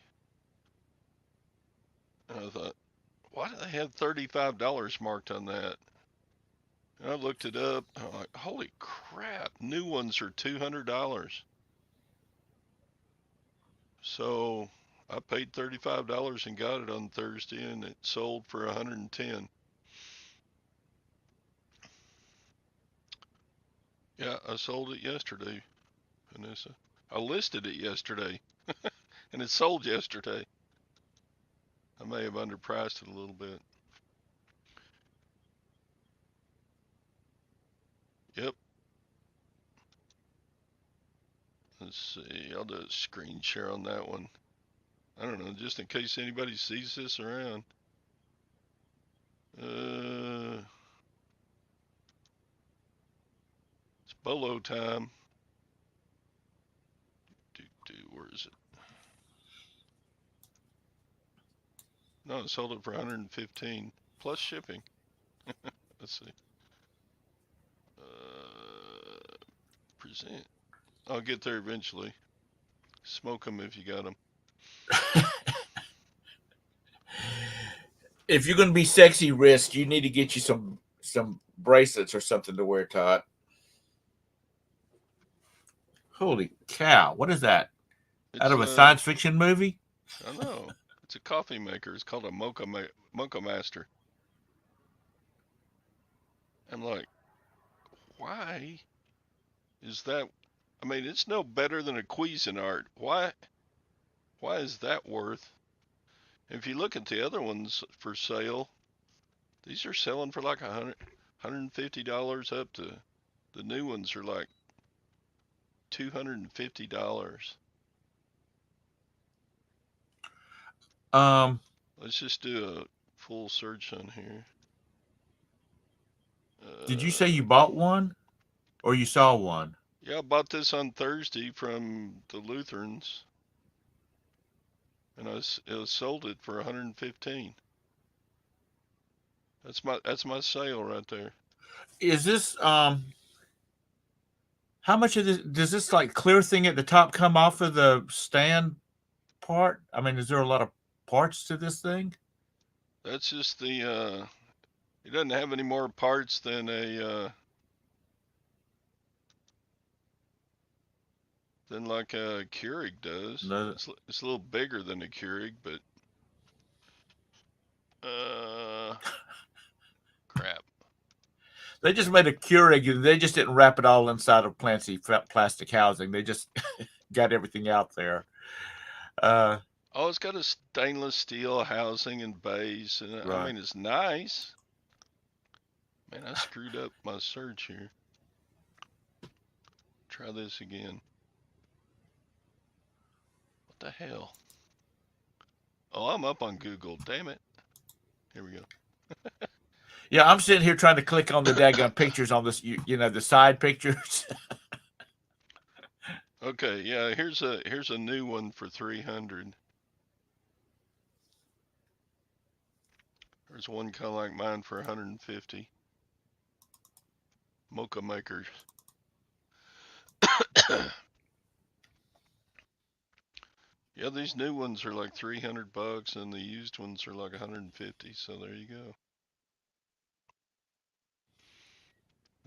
and I thought, why do they have $35 marked on that? And I looked it up. And I'm like, holy crap! New ones are $200. So I paid $35 and got it on Thursday, and it sold for 110. Yeah, I sold it yesterday, Vanessa. I listed it yesterday, and it sold yesterday. I may have underpriced it a little bit. Yep. Let's see. I'll do a screen share on that one. I don't know, just in case anybody sees this around. It's bolo time. Where is it? No, I sold it for 115 plus shipping. Let's see. Present. I'll get there eventually. Smoke them if you got them. If you're going to be sexy wrist, you need to get you some bracelets or something to wear, Todd. Holy cow! What is that? Out It's of a science fiction movie? I know. It's a coffee maker. It's called a Mocha Master. I'm like, why is that? I mean, it's no better than a Cuisinart. Why is that worth? If you look at the other ones for sale, these are selling for like $150 up to the new ones are like $250. Let's just do a full search on here. Did you say you bought one or you saw one? Yeah, I bought this on Thursday from the Lutherans, and I sold it for 115. That's my sale right there. Is this how much of this does this like clear thing at the top come off of the stand part? I mean, is there a lot of parts to this thing? That's just the it doesn't have any more parts than like a Keurig does. No. It's a little bigger than a Keurig, but crap. They just made a Keurig. They just didn't wrap it all inside of plastic housing. They just got everything out there. Oh, it's got a stainless steel housing and base, and Right. I mean it's nice. Man, I screwed up my search here. Try this again. What the hell? Oh, I'm up on Google. Damn it. Here we go. Yeah, I'm sitting here trying to click on the daggone pictures on this, you know, the side pictures. Okay, yeah, here's a new one for 300. There's one kind of like mine for 150. Mocha makers. Yeah, these new ones are like $300 and the used ones are like 150. So there you go.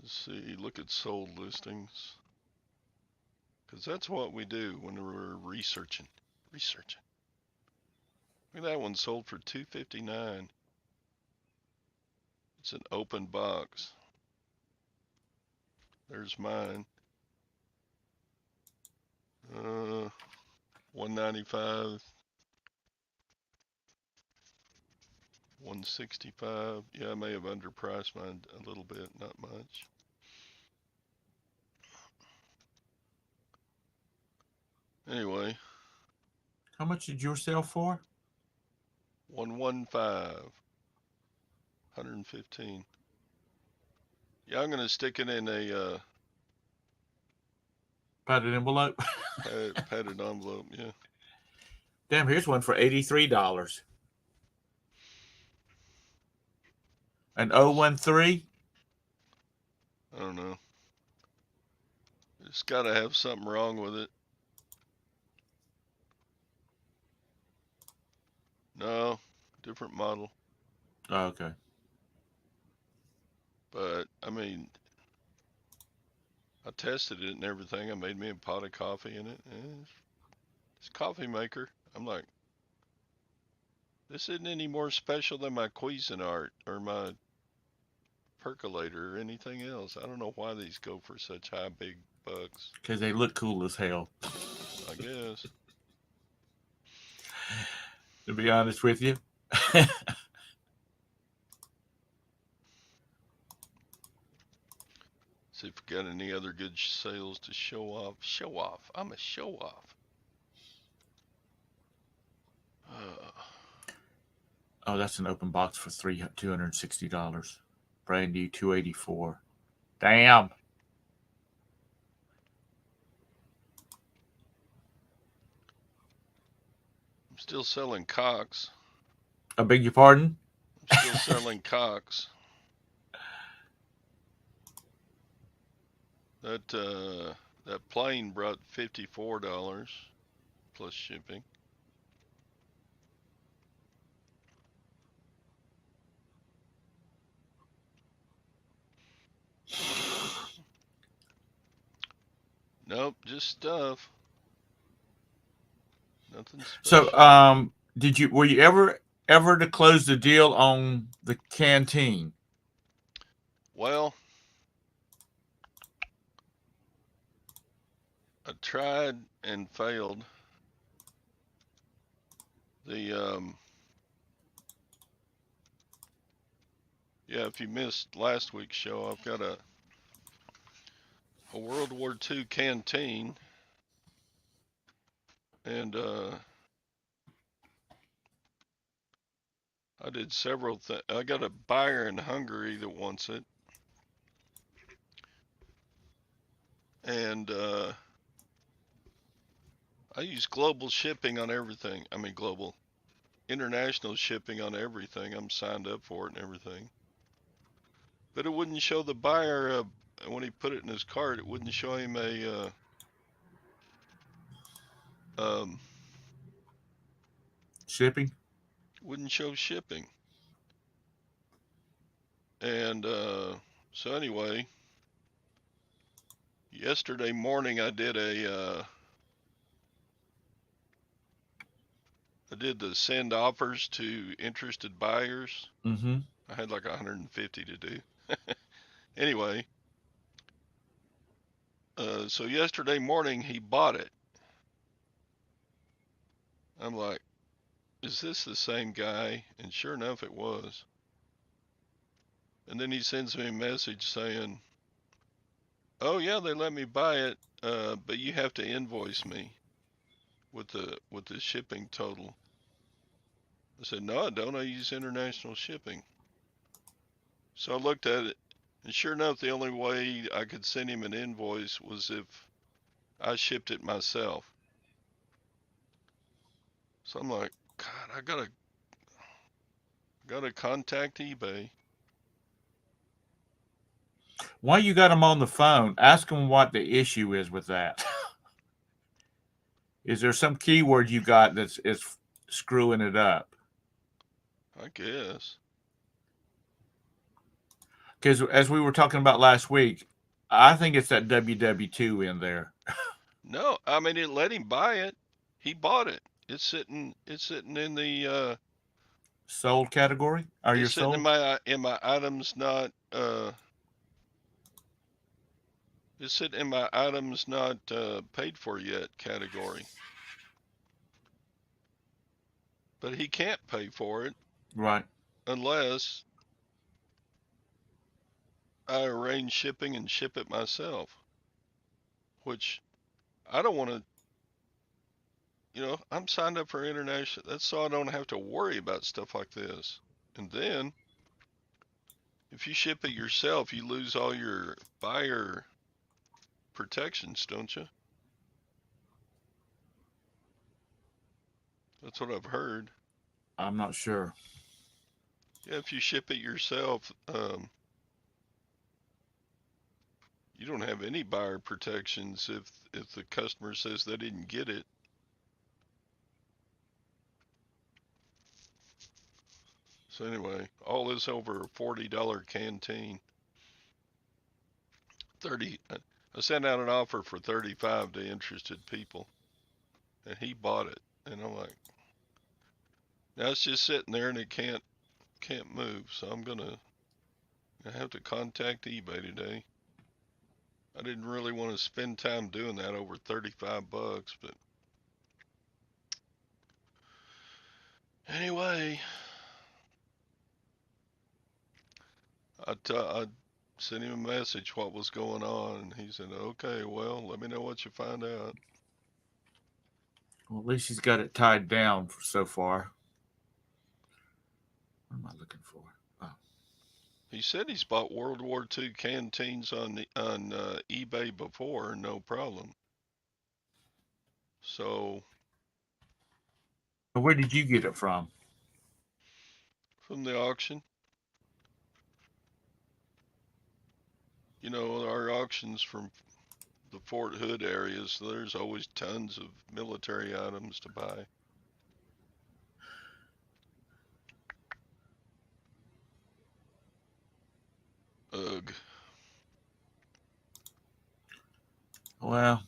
Let's see, look at sold listings. Because that's what we do when we're researching. Researching. Look at that one sold for $259. It's an open box. There's mine. 195. 165. Yeah, I may have underpriced mine a little bit, not much. Anyway, How much did yours sell for? 115. 115. Yeah, I'm gonna stick it in a Padded envelope. padded envelope. Yeah. Damn, here's one for $83. An 013. I don't know. It's got to have something wrong with it. No, different model. Oh, okay. But I mean, I tested it and everything. I made me a pot of coffee in it. It's a coffee maker. I'm like, this isn't any more special than my Cuisinart or my percolator or anything else. I don't know why these go for such high big bucks. Because they look cool as hell. I guess. To be honest with you. See if we got any other good sales to show off. Show off. I'm a show off. Oh, that's an open box for $260. Brand new $284. Damn. I'm still selling cocks. I beg your pardon? I'm still selling cocks. That plane brought $54 plus shipping. Nope, just stuff. Nothing special. So, were you ever to close the deal on the canteen? Well, I tried and failed. Yeah, if you missed last week's show, I've got a World War II canteen, and I did several things. I got a buyer in Hungary that wants it, and I use global shipping on everything. I mean, international shipping on everything. I'm signed up for it and everything. But it wouldn't show the buyer, when he put it in his cart, it wouldn't show him Shipping? wouldn't show shipping. And so anyway, yesterday morning I did the send offers to interested buyers. Mm-hmm. I had like 150 to do. Anyway, so yesterday morning he bought it. I'm like, is this the same guy? And sure enough, it was. And then he sends me a message saying, oh yeah, they let me buy it, but you have to invoice me with the shipping total. I said, no, I don't. I use international shipping. So I looked at it, and sure enough, the only way I could send him an invoice was if I shipped it myself. So I'm like, God, I gotta contact eBay. While you got them on the phone, ask them what the issue is with that. Is there some keyword you got that's is screwing it up? I guess. Because as we were talking about last week, I think it's that WW2 in there. No, I mean it let him buy it. He bought it. It's sitting in the Sold category? Are you it's sitting sold? in my items not it's sitting in my items not paid for yet category. But he can't pay for it Right. unless I arrange shipping and ship it myself, which I don't want to, I'm signed up for international. That's so I don't have to worry about stuff like this. And then if you ship it yourself, you lose all your buyer protections, don't you? That's what I've heard. I'm not sure. Yeah, if you ship it yourself, you don't have any buyer protections if the customer says they didn't get it. So anyway, all this over a $40 canteen. 30. I sent out an offer for 35 to interested people, and he bought it. And I'm like, now it's just sitting there and it can't move. So I have to contact eBay today. I didn't really want to spend time doing that over 35 bucks, but anyway, I sent him a message what was going on, and he said, "Okay, well, let me know what you find out." Well, at least he's got it tied down so far. What am I looking for? Oh. He said he's bought World War II canteens on eBay before, no problem. So Where did you get it from? from the auction, our auctions from the Fort Hood area, so there's always tons of military items to buy. Ugh. Well,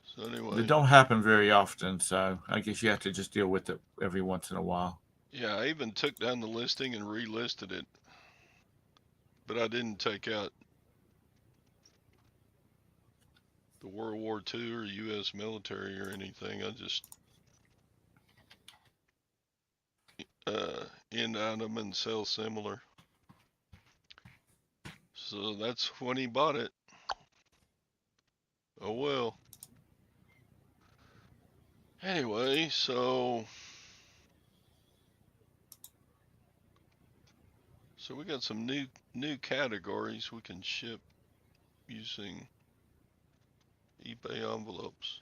So they anyway, don't happen very often, so I guess you have to just deal with it every once in a while. yeah, I even took down the listing and relisted it, but I didn't take out the World War II or U.S. military or anything. I just end item and sell similar. So that's when he bought it. Oh well. Anyway, so we got some new categories we can ship using eBay envelopes.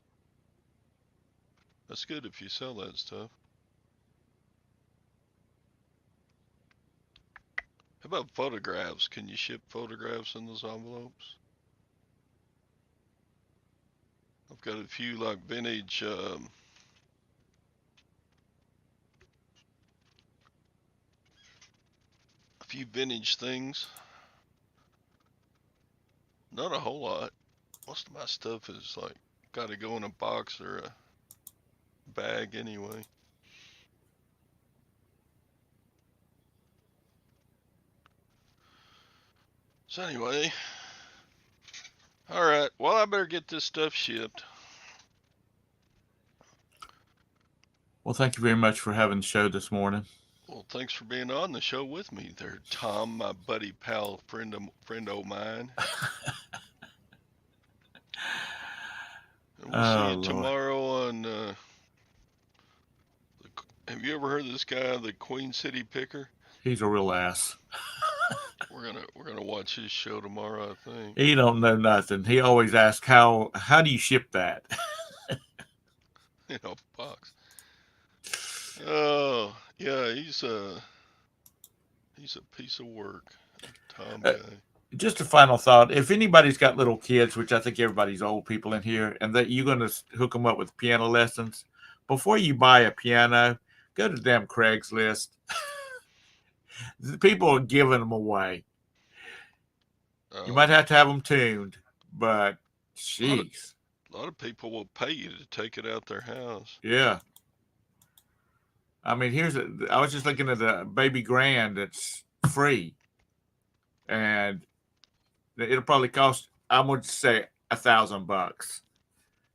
That's good if you sell that stuff. How about photographs? Can you ship photographs in those envelopes? I've got a few like vintage a few vintage things. Not a whole lot. Most of my stuff is like got to go in a box or a bag anyway. So anyway, all right. Well, I better get this stuff shipped. Well, thank you very much for having the show this morning. Well, thanks for being on the show with me there, Tom, my buddy, pal, friend of mine. And we'll see Oh, you Lord. tomorrow on. Have you ever heard of this guy, the Queen City Picker? He's a real ass. We're gonna watch his show tomorrow, I think. He don't know nothing. He always asks how do you ship that? In a box. Oh yeah, he's a piece of work, Tom Uh, guy. just a final thought. If anybody's got little kids, which I think everybody's old people in here, and that you're going to hook them up with piano lessons, before you buy a piano, go to damn Craigslist. The people are giving them away. You might have to have them tuned, but jeez. A lot of people will pay you to take it out their house. Yeah. I mean, I was just looking at the baby grand that's free. And it'll probably cost, I would say, $1,000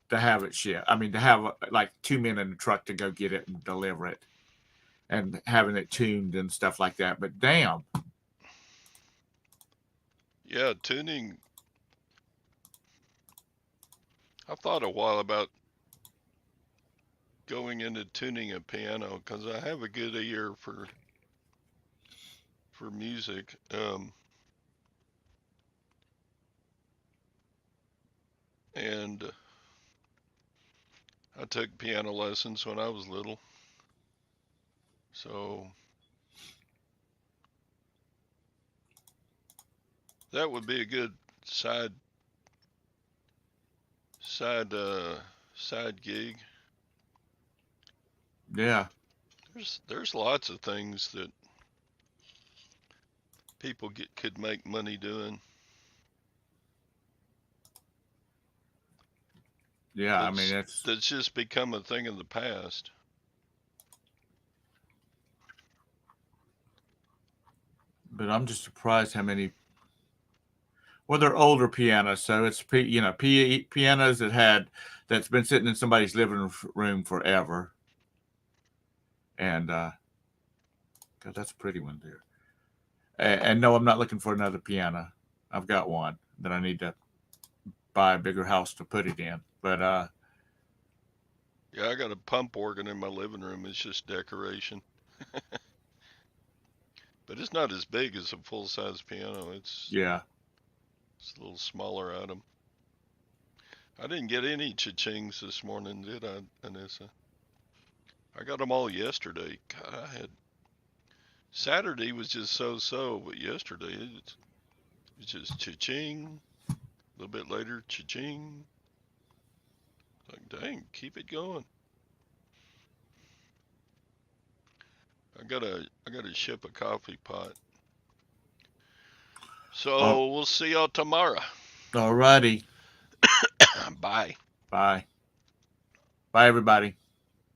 to have it shipped. I mean, to have like 2 men in the truck to go get it and deliver it, and having it tuned and stuff like that. But damn. Yeah, tuning. I thought a while about going into tuning a piano because I have a good ear for music. And I took piano lessons when I was little. So that would be a good side gig. Yeah. There's lots of things that people could make money doing. Yeah, I mean that's just become a thing of the past. But I'm just surprised how many. Well, they're older pianos, so it's pianos that's been sitting in somebody's living room forever. And God, that's a pretty one there. And no, I'm not looking for another piano. I've got one that I need to buy a bigger house to put it in. But yeah, I got a pump organ in my living room. It's just decoration. But it's not as big as a full-size piano. It's a little smaller item. I didn't get any cha-chings this morning, did I, Anissa? I got them all yesterday. God, Saturday was just so-so, but yesterday it was just cha-ching. A little bit later, cha-ching. Like, dang, keep it going. I gotta ship a coffee pot. So we'll see y'all tomorrow. All righty. Bye. Bye. Bye, everybody.